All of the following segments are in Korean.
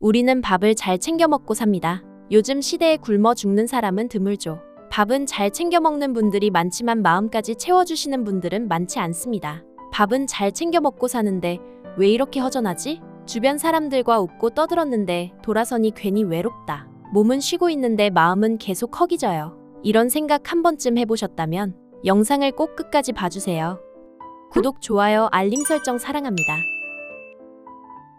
우리는 밥을 잘 챙겨 먹고 삽니다. 요즘 시대에 굶어 죽는 사람은 드물죠. 밥은 잘 챙겨 먹는 분들이 많지만 마음까지 채워주시는 분들은 많지 않습니다. 밥은 잘 챙겨 먹고 사는데 왜 이렇게 허전하지? 주변 사람들과 웃고 떠들었는데 돌아서니 괜히 외롭다. 몸은 쉬고 있는데 마음은 계속 허기져요. 이런 생각 한 번쯤 해보셨다면 영상을 꼭 끝까지 봐주세요. 구독, 좋아요, 알림 설정 사랑합니다.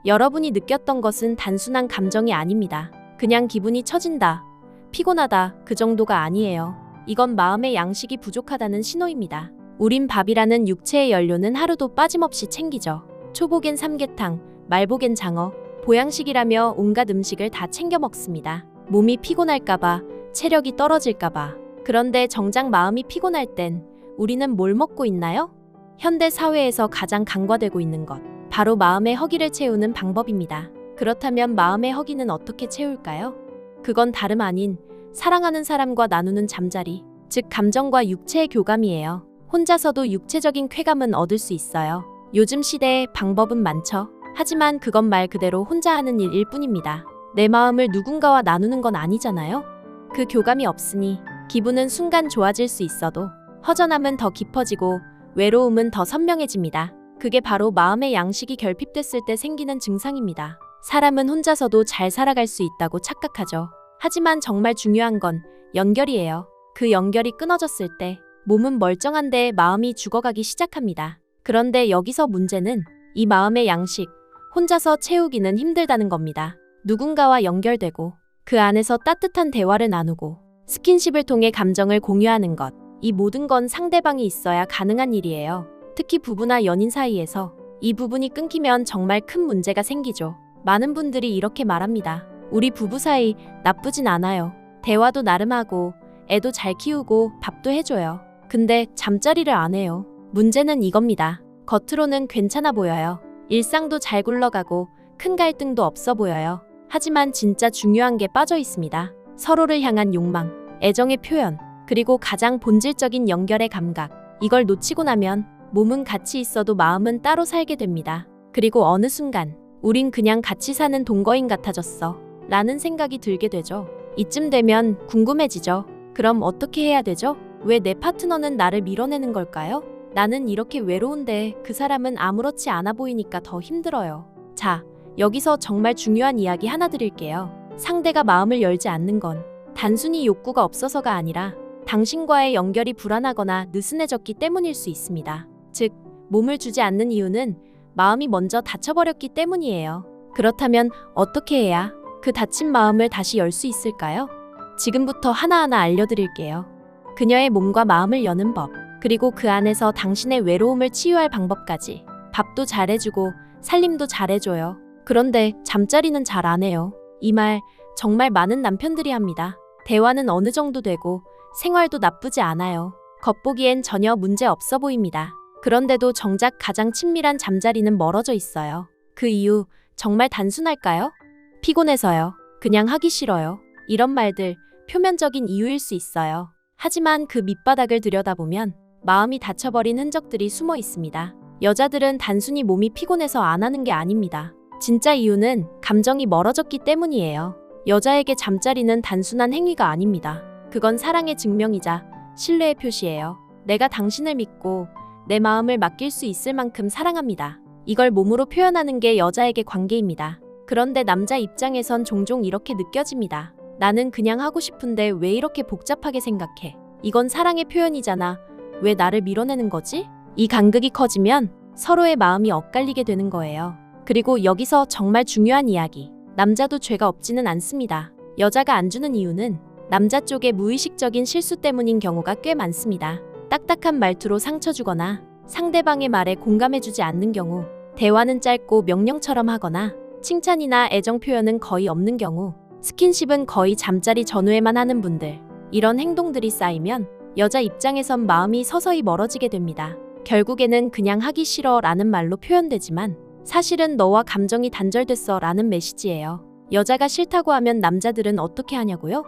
여러분이 느꼈던 것은 단순한 감정이 아닙니다. 그냥 기분이 처진다, 피곤하다, 그 정도가 아니에요. 이건 마음의 양식이 부족하다는 신호입니다. 우린 밥이라는 육체의 연료는 하루도 빠짐없이 챙기죠. 초복엔 삼계탕, 말복엔 장어, 보양식이라며 온갖 음식을 다 챙겨 먹습니다. 몸이 피곤할까봐, 체력이 떨어질까봐. 그런데 정작 마음이 피곤할 땐 우리는 뭘 먹고 있나요? 현대 사회에서 가장 간과되고 있는 것, 바로 마음의 허기를 채우는 방법입니다. 그렇다면 마음의 허기는 어떻게 채울까요? 그건 다름 아닌 사랑하는 사람과 나누는 잠자리, 즉 감정과 육체의 교감이에요. 혼자서도 육체적인 쾌감은 얻을 수 있어요. 요즘 시대에 방법은 많죠. 하지만 그건 말 그대로 혼자 하는 일일 뿐입니다. 내 마음을 누군가와 나누는 건 아니잖아요. 그 교감이 없으니 기분은 순간 좋아질 수 있어도 허전함은 더 깊어지고 외로움은 더 선명해집니다. 그게 바로 마음의 양식이 결핍됐을 때 생기는 증상입니다. 사람은 혼자서도 잘 살아갈 수 있다고 착각하죠. 하지만 정말 중요한 건 연결이에요. 그 연결이 끊어졌을 때 몸은 멀쩡한데 마음이 죽어가기 시작합니다. 그런데 여기서 문제는 이 마음의 양식, 혼자서 채우기는 힘들다는 겁니다. 누군가와 연결되고 그 안에서 따뜻한 대화를 나누고 스킨십을 통해 감정을 공유하는 것, 이 모든 건 상대방이 있어야 가능한 일이에요. 특히 부부나 연인 사이에서 이 부분이 끊기면 정말 큰 문제가 생기죠. 많은 분들이 이렇게 말합니다. 우리 부부 사이 나쁘진 않아요. 대화도 나름 하고 애도 잘 키우고 밥도 해줘요. 근데 잠자리를 안 해요. 문제는 이겁니다. 겉으로는 괜찮아 보여요. 일상도 잘 굴러가고 큰 갈등도 없어 보여요. 하지만 진짜 중요한 게 빠져 있습니다. 서로를 향한 욕망, 애정의 표현, 그리고 가장 본질적인 연결의 감각. 이걸 놓치고 나면 몸은 같이 있어도 마음은 따로 살게 됩니다. 그리고 어느 순간 우린 그냥 같이 사는 동거인 같아졌어 라는 생각이 들게 되죠. 이쯤 되면 궁금해지죠. 그럼 어떻게 해야 되죠? 왜 내 파트너는 나를 밀어내는 걸까요? 나는 이렇게 외로운데 그 사람은 아무렇지 않아 보이니까 더 힘들어요. 자, 여기서 정말 중요한 이야기 하나 드릴게요. 상대가 마음을 열지 않는 건 단순히 욕구가 없어서가 아니라 당신과의 연결이 불안하거나 느슨해졌기 때문일 수 있습니다. 즉, 몸을 주지 않는 이유는 마음이 먼저 닫혀버렸기 때문이에요. 그렇다면 어떻게 해야 그 닫힌 마음을 다시 열 수 있을까요? 지금부터 하나하나 알려드릴게요. 그녀의 몸과 마음을 여는 법, 그리고 그 안에서 당신의 외로움을 치유할 방법까지. 밥도 잘해주고 살림도 잘해줘요. 그런데 잠자리는 잘 안 해요. 이 말 정말 많은 남편들이 합니다. 대화는 어느 정도 되고 생활도 나쁘지 않아요. 겉보기엔 전혀 문제 없어 보입니다. 그런데도 정작 가장 친밀한 잠자리는 멀어져 있어요. 그 이유 정말 단순할까요? 피곤해서요. 그냥 하기 싫어요. 이런 말들 표면적인 이유일 수 있어요. 하지만 그 밑바닥을 들여다보면 마음이 닫혀버린 흔적들이 숨어 있습니다. 여자들은 단순히 몸이 피곤해서 안 하는 게 아닙니다. 진짜 이유는 감정이 멀어졌기 때문이에요. 여자에게 잠자리는 단순한 행위가 아닙니다. 그건 사랑의 증명이자 신뢰의 표시예요. 내가 당신을 믿고 내 마음을 맡길 수 있을 만큼 사랑합니다. 이걸 몸으로 표현하는 게 여자에게 관계입니다. 그런데 남자 입장에선 종종 이렇게 느껴집니다. 나는 그냥 하고 싶은데 왜 이렇게 복잡하게 생각해? 이건 사랑의 표현이잖아. 왜 나를 밀어내는 거지? 이 간극이 커지면 서로의 마음이 엇갈리게 되는 거예요. 그리고 여기서 정말 중요한 이야기. 남자도 죄가 없지는 않습니다. 여자가 안 주는 이유는 남자 쪽의 무의식적인 실수 때문인 경우가 꽤 많습니다. 딱딱한 말투로 상처 주거나 상대방의 말에 공감해주지 않는 경우, 대화는 짧고 명령처럼 하거나 칭찬이나 애정 표현은 거의 없는 경우, 스킨십은 거의 잠자리 전후에만 하는 분들. 이런 행동들이 쌓이면 여자 입장에선 마음이 서서히 멀어지게 됩니다. 결국에는 그냥 하기 싫어 라는 말로 표현되지만 사실은 너와 감정이 단절됐어 라는 메시지예요. 여자가 싫다고 하면 남자들은 어떻게 하냐고요?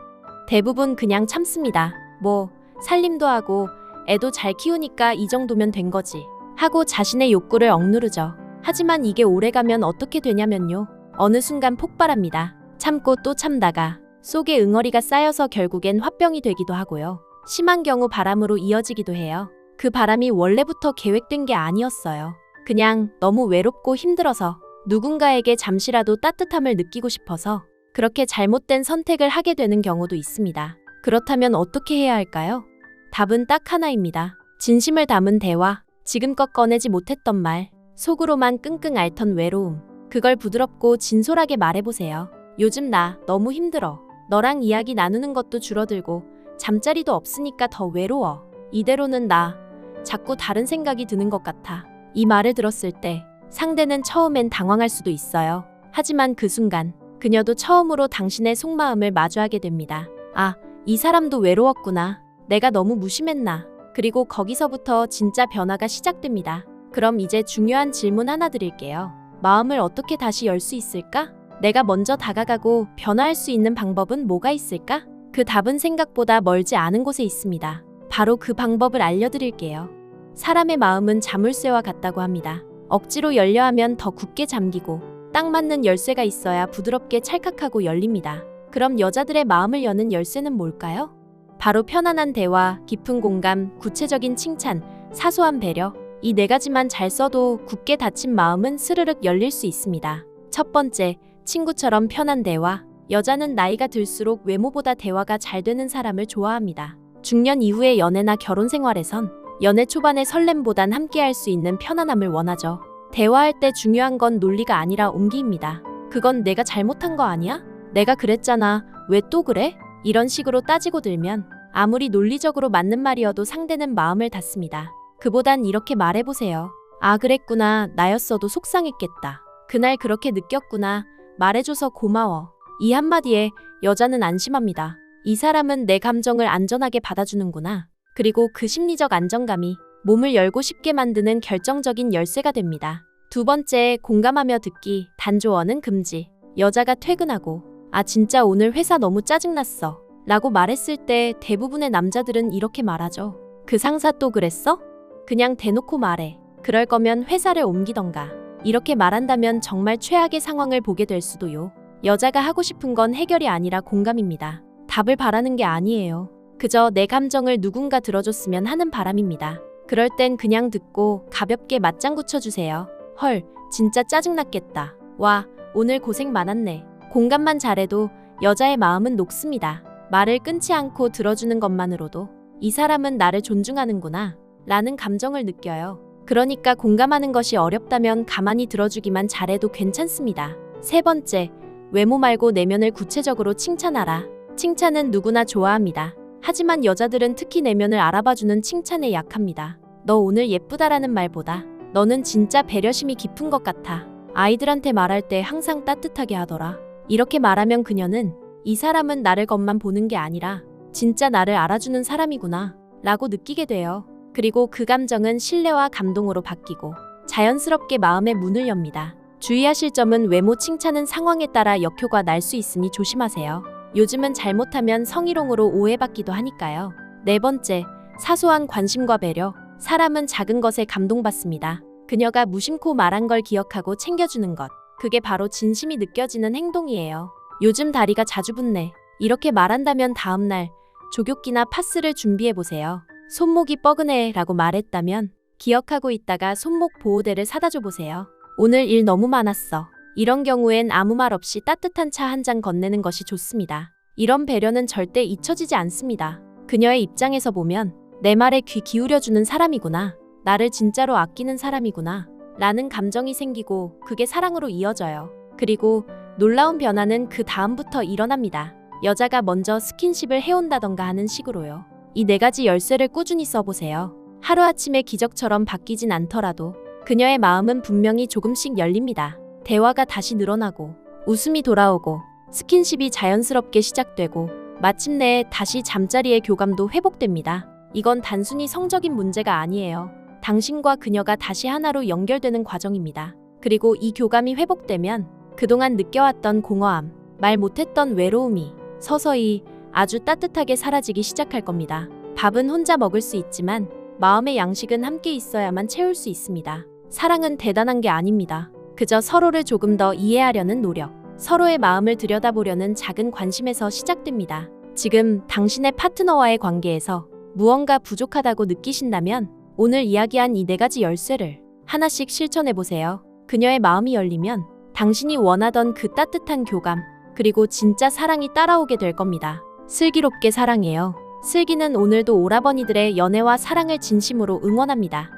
대부분 그냥 참습니다. 뭐 살림도 하고 애도 잘 키우니까 이 정도면 된 거지 하고 자신의 욕구를 억누르죠. 하지만 이게 오래가면 어떻게 되냐면요. 어느 순간 폭발합니다. 참고 또 참다가 속에 응어리가 쌓여서 결국엔 화병이 되기도 하고요. 심한 경우 바람으로 이어지기도 해요. 그 바람이 원래부터 계획된 게 아니었어요. 그냥 너무 외롭고 힘들어서 누군가에게 잠시라도 따뜻함을 느끼고 싶어서 그렇게 잘못된 선택을 하게 되는 경우도 있습니다. 그렇다면 어떻게 해야 할까요? 답은 딱 하나입니다. 진심을 담은 대화, 지금껏 꺼내지 못했던 말, 속으로만 끙끙 앓던 외로움, 그걸 부드럽고 진솔하게 말해보세요. 요즘 나 너무 힘들어. 너랑 이야기 나누는 것도 줄어들고 잠자리도 없으니까 더 외로워. 이대로는 나 자꾸 다른 생각이 드는 것 같아. 이 말을 들었을 때 상대는 처음엔 당황할 수도 있어요. 하지만 그 순간 그녀도 처음으로 당신의 속마음을 마주하게 됩니다. 아, 이 사람도 외로웠구나. 내가 너무 무심했나. 그리고 거기서부터 진짜 변화가 시작됩니다. 그럼 이제 중요한 질문 하나 드릴게요. 마음을 어떻게 다시 열 수 있을까? 내가 먼저 다가가고 변화할 수 있는 방법은 뭐가 있을까? 그 답은 생각보다 멀지 않은 곳에 있습니다. 바로 그 방법을 알려드릴게요. 사람의 마음은 자물쇠와 같다고 합니다. 억지로 열려 하면 더 굳게 잠기고 딱 맞는 열쇠가 있어야 부드럽게 찰칵하고 열립니다. 그럼 여자들의 마음을 여는 열쇠는 뭘까요? 바로 편안한 대화, 깊은 공감, 구체적인 칭찬, 사소한 배려. 이 네 가지만 잘 써도 굳게 닫힌 마음은 스르륵 열릴 수 있습니다. 첫 번째, 친구처럼 편한 대화. 여자는 나이가 들수록 외모보다 대화가 잘 되는 사람을 좋아합니다. 중년 이후의 연애나 결혼 생활에선 연애 초반의 설렘보단 함께할 수 있는 편안함을 원하죠. 대화할 때 중요한 건 논리가 아니라 온기입니다. 그건 내가 잘못한 거 아니야? 내가 그랬잖아. 왜 또 그래? 이런 식으로 따지고 들면 아무리 논리적으로 맞는 말이어도 상대는 마음을 닫습니다. 그보단 이렇게 말해보세요. 아, 그랬구나. 나였어도 속상했겠다. 그날 그렇게 느꼈구나. 말해줘서 고마워. 이 한마디에 여자는 안심합니다. 이 사람은 내 감정을 안전하게 받아주는구나. 그리고 그 심리적 안정감이 몸을 열고 쉽게 만드는 결정적인 열쇠가 됩니다. 두 번째, 공감하며 듣기, 단조언은 금지. 여자가 퇴근하고 아, 진짜 오늘 회사 너무 짜증났어 라고 말했을 때 대부분의 남자들은 이렇게 말하죠. 그 상사 또 그랬어? 그냥 대놓고 말해. 그럴 거면 회사를 옮기던가. 이렇게 말한다면 정말 최악의 상황을 보게 될 수도요. 여자가 하고 싶은 건 해결이 아니라 공감입니다. 답을 바라는 게 아니에요. 그저 내 감정을 누군가 들어줬으면 하는 바람입니다. 그럴 땐 그냥 듣고 가볍게 맞장구 쳐주세요. 헐, 진짜 짜증났겠다. 와, 오늘 고생 많았네. 공감만 잘해도 여자의 마음은 녹습니다. 말을 끊지 않고 들어주는 것만으로도 이 사람은 나를 존중하는구나 라는 감정을 느껴요. 그러니까 공감하는 것이 어렵다면 가만히 들어주기만 잘해도 괜찮습니다. 세 번째, 외모 말고 내면을 구체적으로 칭찬하라. 칭찬은 누구나 좋아합니다. 하지만 여자들은 특히 내면을 알아봐주는 칭찬에 약합니다. 너 오늘 예쁘다라는 말보다 너는 진짜 배려심이 깊은 것 같아. 아이들한테 말할 때 항상 따뜻하게 하더라. 이렇게 말하면 그녀는 이 사람은 나를 겉만 보는 게 아니라 진짜 나를 알아주는 사람이구나 라고 느끼게 돼요. 그리고 그 감정은 신뢰와 감동으로 바뀌고 자연스럽게 마음의 문을 엽니다. 주의하실 점은 외모 칭찬은 상황에 따라 역효과 날 수 있으니 조심하세요. 요즘은 잘못하면 성희롱으로 오해받기도 하니까요. 네 번째, 사소한 관심과 배려. 사람은 작은 것에 감동받습니다. 그녀가 무심코 말한 걸 기억하고 챙겨주는 것. 그게 바로 진심이 느껴지는 행동이에요. 요즘 다리가 자주 붓네. 이렇게 말한다면 다음날 조교기나 파스를 준비해보세요. 손목이 뻐근해 라고 말했다면 기억하고 있다가 손목 보호대를 사다 줘보세요. 오늘 일 너무 많았어. 이런 경우엔 아무 말 없이 따뜻한 차 한 잔 건네는 것이 좋습니다. 이런 배려는 절대 잊혀지지 않습니다. 그녀의 입장에서 보면 내 말에 귀 기울여주는 사람이구나. 나를 진짜로 아끼는 사람이구나. 라는 감정이 생기고 그게 사랑으로 이어져요. 그리고 놀라운 변화는 그 다음부터 일어납니다. 여자가 먼저 스킨십을 해온다던가 하는 식으로요. 이 네 가지 열쇠를 꾸준히 써보세요. 하루아침에 기적처럼 바뀌진 않더라도 그녀의 마음은 분명히 조금씩 열립니다. 대화가 다시 늘어나고 웃음이 돌아오고 스킨십이 자연스럽게 시작되고 마침내 다시 잠자리의 교감도 회복됩니다. 이건 단순히 성적인 문제가 아니에요. 당신과 그녀가 다시 하나로 연결되는 과정입니다. 그리고 이 교감이 회복되면 그동안 느껴왔던 공허함, 말 못했던 외로움이 서서히 아주 따뜻하게 사라지기 시작할 겁니다. 밥은 혼자 먹을 수 있지만 마음의 양식은 함께 있어야만 채울 수 있습니다. 사랑은 대단한 게 아닙니다. 그저 서로를 조금 더 이해하려는 노력, 서로의 마음을 들여다보려는 작은 관심에서 시작됩니다. 지금 당신의 파트너와의 관계에서 무언가 부족하다고 느끼신다면 오늘 이야기한 이 4가지 열쇠를 하나씩 실천해 보세요. 그녀의 마음이 열리면 당신이 원하던 그 따뜻한 교감, 그리고 진짜 사랑이 따라오게 될 겁니다. 슬기롭게 사랑해요. 슬기는 오늘도 오라버니들의 연애와 사랑을 진심으로 응원합니다.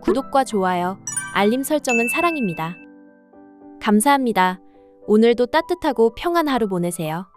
구독과 좋아요, 알림 설정은 사랑입니다. 감사합니다. 오늘도 따뜻하고 평안 하루 보내세요.